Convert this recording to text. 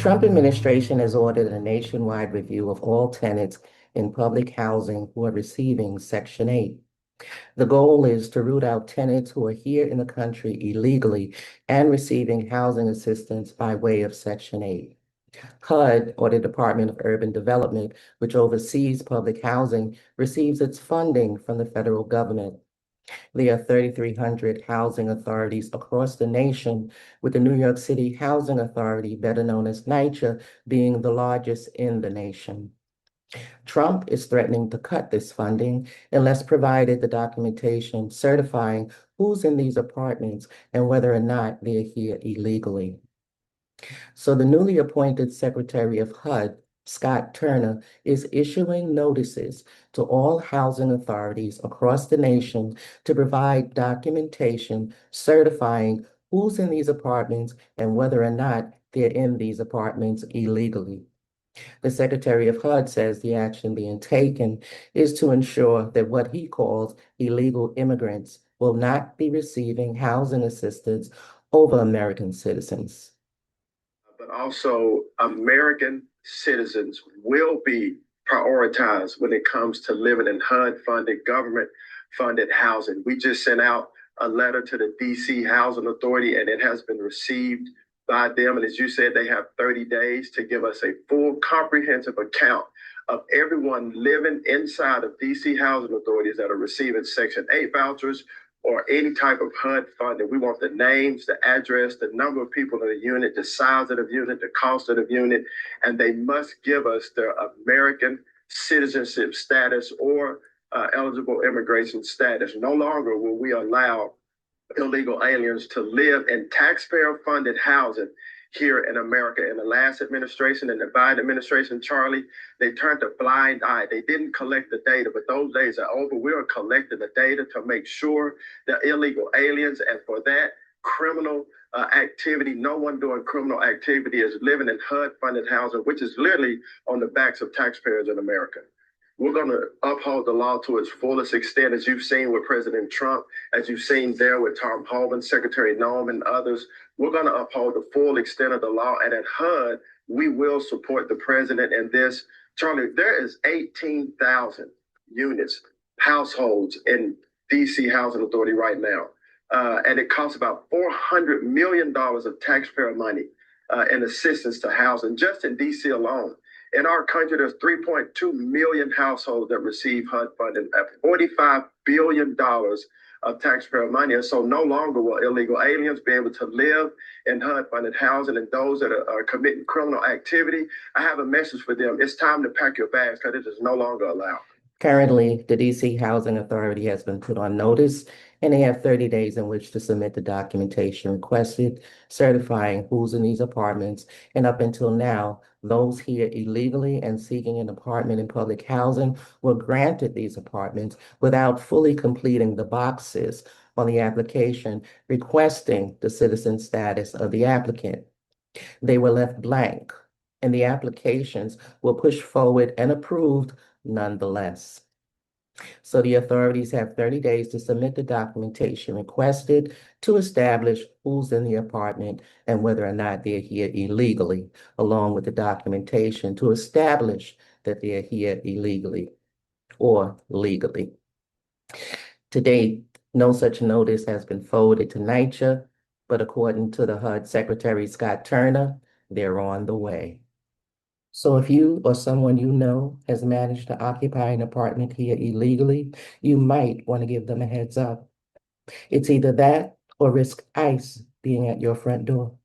Trump administration has ordered a nationwide review of all tenants in public housing who are receiving Section 8. The goal is to root out tenants who are here in the country illegally and receiving housing assistance by way of Section 8. HUD, or the Department of Urban Development, which oversees public housing, receives its funding from the federal government. There are 3,300 housing authorities across the nation, with the New York City Housing Authority, better known as NYCHA, being the largest in the nation. Trump is threatening to cut this funding unless provided the documentation certifying who's in these apartments and whether or not they're here illegally. So the newly appointed Secretary of HUD, Scott Turner, is issuing notices to all housing authorities across the nation to provide documentation certifying who's in these apartments and whether or not they're in these apartments illegally. The Secretary of HUD says the action being taken is to ensure that what he calls illegal immigrants will not be receiving housing assistance over American citizens. But also American citizens will be prioritized when it comes to living in HUD-funded, government-funded housing. We just sent out a letter to the DC Housing Authority, and it has been received by them. And as you said, they have 30 days to give us a full, comprehensive account of everyone living inside of DC Housing Authorities that are receiving Section 8 vouchers or any type of HUD funding. We want the names, the address, the number of people in the unit, the size of the unit, the cost of the unit, and they must give us their American citizenship status or eligible immigration status. No longer will we allow illegal aliens to live in taxpayer-funded housing here in America. In the last administration, in the Biden administration, Charlie, they turned a blind eye. They didn't collect the data, but those days are over. We are collecting the data to make sure that illegal aliens, and for that, criminal activity, no one doing criminal activity is living in HUD-funded housing, which is literally on the backs of taxpayers in America. We're going to uphold the law to its fullest extent, as you've seen with President Trump, as you've seen there with Tom Homan, Secretary Noem, and others. We're going to uphold the full extent of the law. And at HUD, we will support the president in this. Charlie, there is 18,000 units, households in DC Housing Authority right now. And it costs about $400 million of taxpayer money and assistance to housing just in DC alone. In our country, there's 3.2 million households that receive HUD funding at $45 billion of taxpayer money. And so no longer will illegal aliens be able to live in HUD-funded housing, and those that are committing criminal activity, I have a message for them. It's time to pack your bags because it is no longer allowed. Currently, the DC Housing Authority has been put on notice, and they have 30 days in which to submit the documentation requested, certifying who's in these apartments. And up until now, those here illegally and seeking an apartment in public housing were granted these apartments without fully completing the boxes on the application requesting the citizen status of the applicant. They were left blank, and the applications were pushed forward and approved nonetheless. So the authorities have 30 days to submit the documentation requested to establish who's in the apartment and whether or not they're here illegally, along with the documentation to establish that they're here illegally or legally. To date, no such notice has been forwarded to NYCHA, but according to the HUD Secretary Scott Turner, they're on the way. So if you or someone you know has managed to occupy an apartment here illegally, you might want to give them a heads up. It's either that or risk ICE being at your front door.